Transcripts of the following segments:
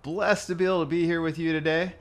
blessed to be able to be here with you today.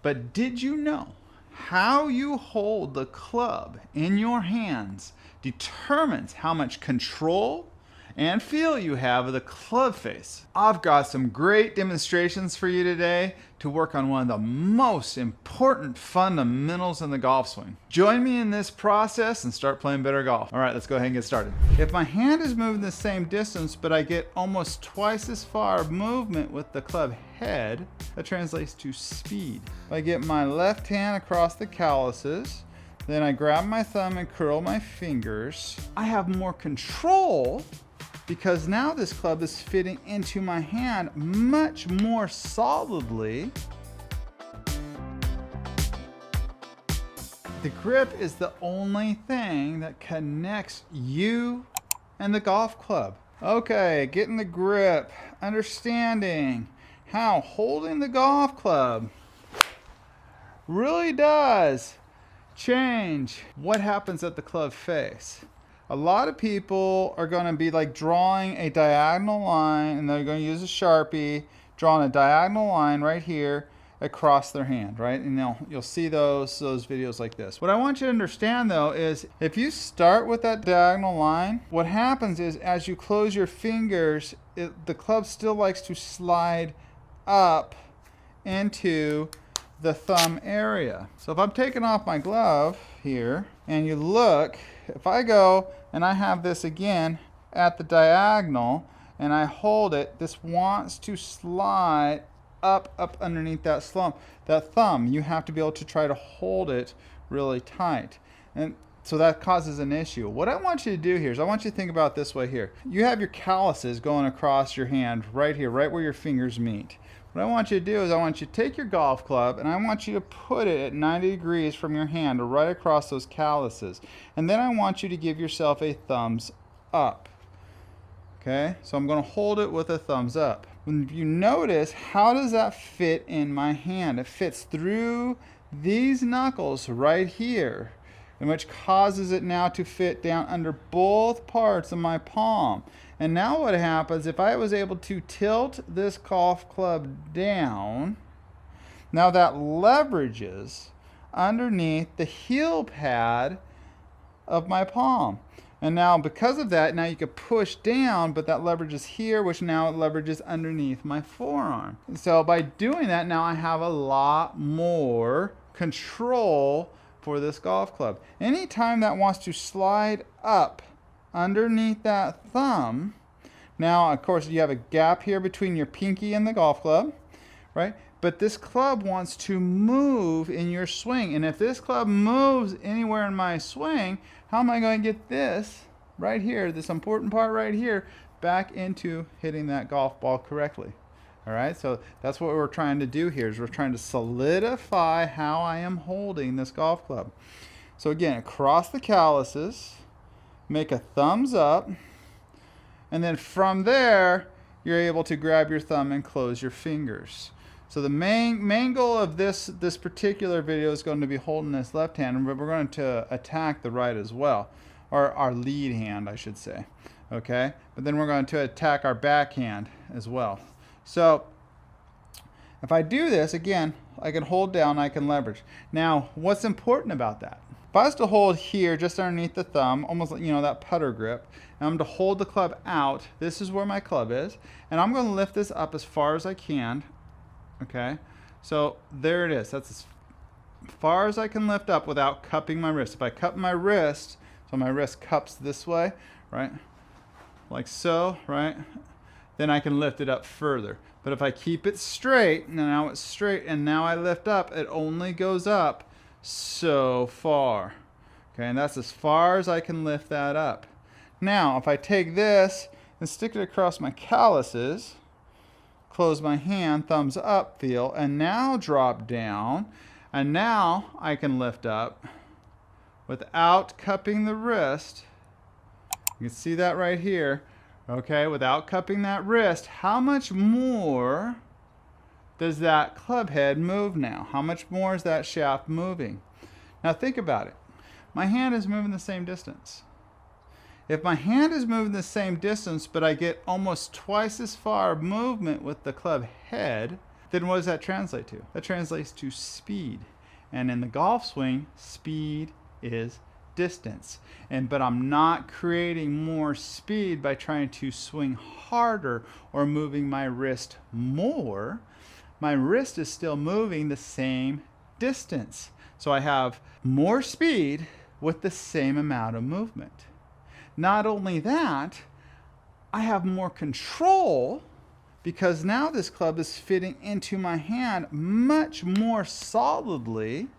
But did you know how you hold the club in your hands determines how much control and feel you have of the club face? I've got some great demonstrations for you today to work on one of the most important fundamentals in the golf swing. Join me in this process and start playing better golf. All right, let's go ahead and get started. If my hand is moving the same distance, but I get almost twice as far movement with the club head, that translates to speed. If I get my left hand across the calluses, then I grab my thumb and curl my fingers, I have more control because now this club is fitting into my hand much more solidly. The grip is the only thing that connects you and the golf club. Okay, getting the grip, understanding how holding the golf club really does change what happens at the club face. A lot of people are going to be like drawing a diagonal line, and they're going to use a Sharpie, drawing a diagonal line right here across their hand, right? And you'll see those videos like this. What I want you to understand though is if you start with that diagonal line, what happens is as you close your fingers, the club still likes to slide up into the thumb area. So if I'm taking off my glove here and you look, if I go and I have this again at the diagonal and I hold it, this wants to slide up underneath that thumb. You have to be able to try to hold it really tight. And so that causes an issue. What I want you to do here is I want you to think about it this way here. You have your calluses going across your hand right here, right where your fingers meet. What I want you to do is I want you to take your golf club and I want you to put it at 90 degrees from your hand right across those calluses. And then I want you to give yourself a thumbs up. Okay, so I'm going to hold it with a thumbs up. When you notice, how does that fit in my hand? It fits through these knuckles right here, and which causes it now to fit down under both parts of my palm. And now what happens, if I was able to tilt this golf club down, now that leverages underneath the heel pad of my palm. And now because of that, now you can push down, but that leverages here, which now it leverages underneath my forearm. So by doing that, now I have a lot more control for this golf club. Anytime that wants to slide up underneath that thumb, now of course you have a gap here between your pinky and the golf club, right? But this club wants to move in your swing. And if this club moves anywhere in my swing, how am I going to get this right here, this important part right here, back into hitting that golf ball correctly? All right, so that's what we're trying to do here, is we're trying to solidify how I am holding this golf club. So again, across the calluses, make a thumbs up, and then from there, you're able to grab your thumb and close your fingers. So the main goal of this particular video is going to be holding this left hand, but we're going to attack the right as well, or our lead hand, I should say. Okay, but then we're going to attack our backhand as well. So if I do this, again, I can hold down, I can leverage. Now, what's important about that? If I was to hold here just underneath the thumb, almost like, that putter grip, and I'm to hold the club out, this is where my club is, and I'm going to lift this up as far as I can. Okay, so there it is. That's as far as I can lift up without cupping my wrist. If I cup my wrist, so my wrist cups this way, right, like so, right, then I can lift it up further. But if I keep it straight, now it's straight, and now I lift up, it only goes up so far. Okay, and that's as far as I can lift that up. Now, if I take this and stick it across my calluses, close my hand, thumbs up feel, and now drop down, and now I can lift up without cupping the wrist. You can see that right here. Okay, without cupping that wrist, how much more does that club head move now? How much more is that shaft moving? Now think about it. My hand is moving the same distance. If my hand is moving the same distance, but I get almost twice as far movement with the club head, then what does that translate to? That translates to speed. And in the golf swing, speed is distance. But I'm not creating more speed by trying to swing harder or moving my wrist more. My wrist is still moving the same distance. So I have more speed with the same amount of movement. Not only that, I have more control because now this club is fitting into my hand much more solidly,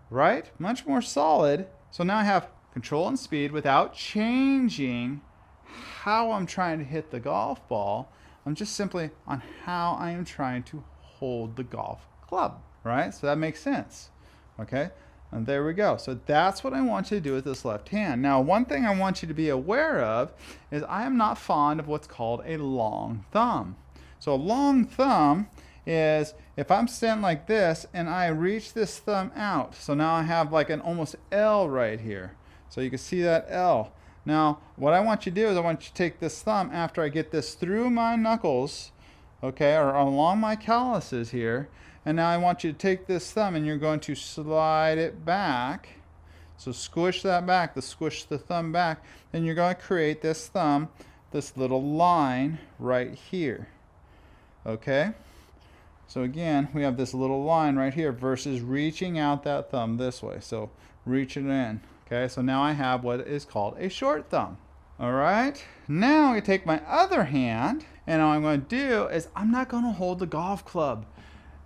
right? Much more solid. So now I have control and speed without changing how I'm trying to hit the golf ball. I'm just simply on how I am trying to hold the golf club, right? So that makes sense, okay? And there we go. So that's what I want you to do with this left hand. Now, one thing I want you to be aware of is I am not fond of what's called a long thumb. So a long thumb is if I'm standing like this and I reach this thumb out. So now I have like an almost L right here. So you can see that L. Now, what I want you to do is I want you to take this thumb after I get this through my knuckles, okay, or along my calluses here. And now I want you to take this thumb and you're going to slide it back. So squish that back, squish the thumb back. Then you're going to create this thumb, this little line right here. Okay? So again, we have this little line right here versus reaching out that thumb this way. So reach it in. Okay, so now I have what is called a short thumb. All right, now I take my other hand and all I'm going to do is I'm not going to hold the golf club.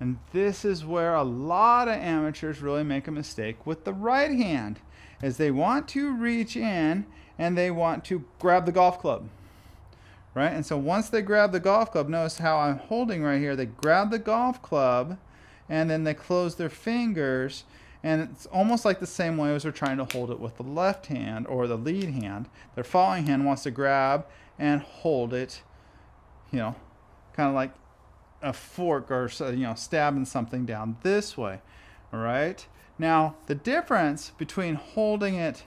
And this is where a lot of amateurs really make a mistake with the right hand, is they want to reach in and they want to grab the golf club, right? And so once they grab the golf club, notice how I'm holding right here. They grab the golf club and then they close their fingers, and it's almost like the same way as they're trying to hold it with the left hand or the lead hand. Their following hand wants to grab and hold it, you know, kind of like a fork or, you know, stabbing something down this way. All right. Now the difference between holding it,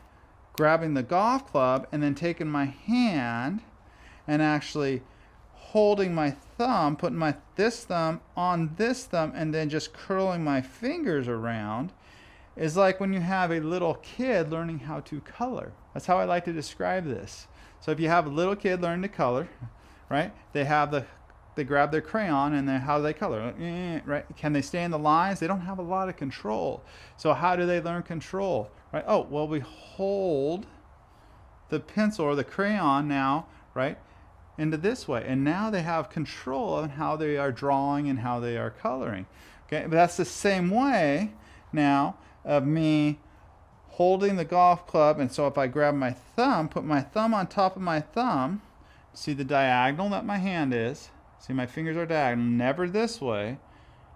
grabbing the golf club, and then taking my hand and actually holding my thumb, putting this thumb on this thumb, and then just curling my fingers around, is like when you have a little kid learning how to color. That's how I like to describe this. So if you have a little kid learning to color, right? They grab their crayon and then how do they color? Right? Can they stay in the lines? They don't have a lot of control. So how do they learn control? Right? Oh, well, we hold the pencil or the crayon now, right, into this way. And now they have control on how they are drawing and how they are coloring. Okay, but that's the same way now of me holding the golf club. And so if I grab my thumb, put my thumb on top of my thumb, see the diagonal that my hand is. See, my fingers are diagonal, never this way,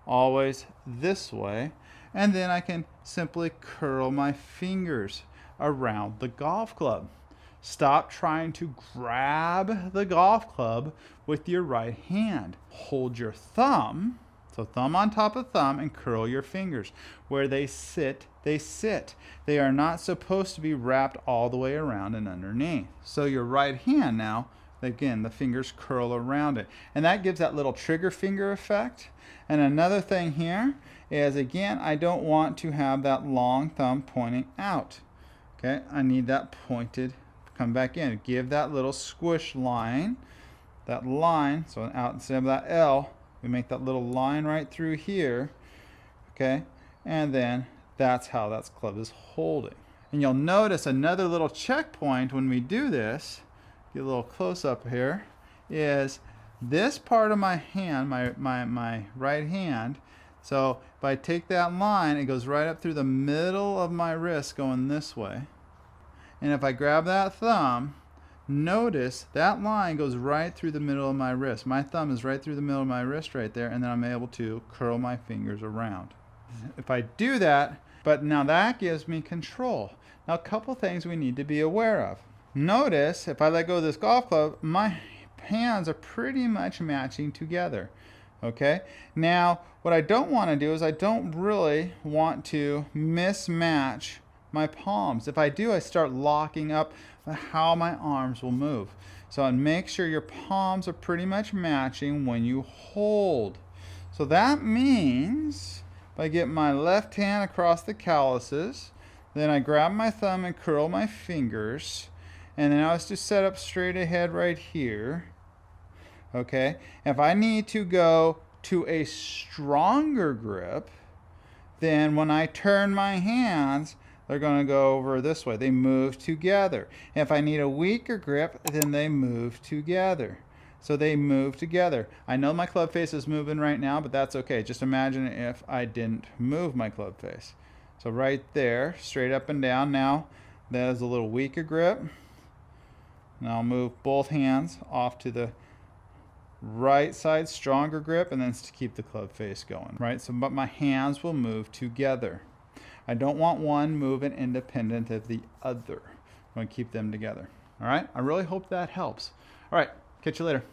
always this way. And then I can simply curl my fingers around the golf club. Stop trying to grab the golf club with your right hand. Hold your thumb, so thumb on top of thumb, and curl your fingers. Where they sit, they sit. They are not supposed to be wrapped all the way around and underneath. So your right hand now, again, the fingers curl around it. And that gives that little trigger finger effect. And another thing here is, again, I don't want to have that long thumb pointing out. Okay, I need that pointed, come back in. Give that little squish line, that line, so out instead of that L, we make that little line right through here. Okay, and then that's how that club is holding. And you'll notice another little checkpoint when we do this, get a little close up here, is this part of my hand, my right hand. So if I take that line, it goes right up through the middle of my wrist going this way. And if I grab that thumb, notice that line goes right through the middle of my wrist. My thumb is right through the middle of my wrist right there, and then I'm able to curl my fingers around. If I do that, but now that gives me control. Now a couple things we need to be aware of. Notice if I let go of this golf club, my hands are pretty much matching together. Okay, now what I don't want to do is I don't really want to mismatch my palms. If I do, I start locking up how my arms will move. So make sure your palms are pretty much matching when you hold. So So that means if I get my left hand across the calluses, then I grab my thumb and curl my fingers, and then I was to set up straight ahead right here. Okay, if I need to go to a stronger grip, then when I turn my hands, they're going to go over this way. They move together. If I need a weaker grip, then they move together. So they move together. I know my club face is moving right now, but that's okay. Just imagine if I didn't move my club face. So right there, straight up and down. Now, that is a little weaker grip. Now I'll move both hands off to the right side, stronger grip, and then to keep the club face going, right? So, but my hands will move together. I don't want one moving independent of the other. I'm going to keep them together. All right? I really hope that helps. All right, catch you later.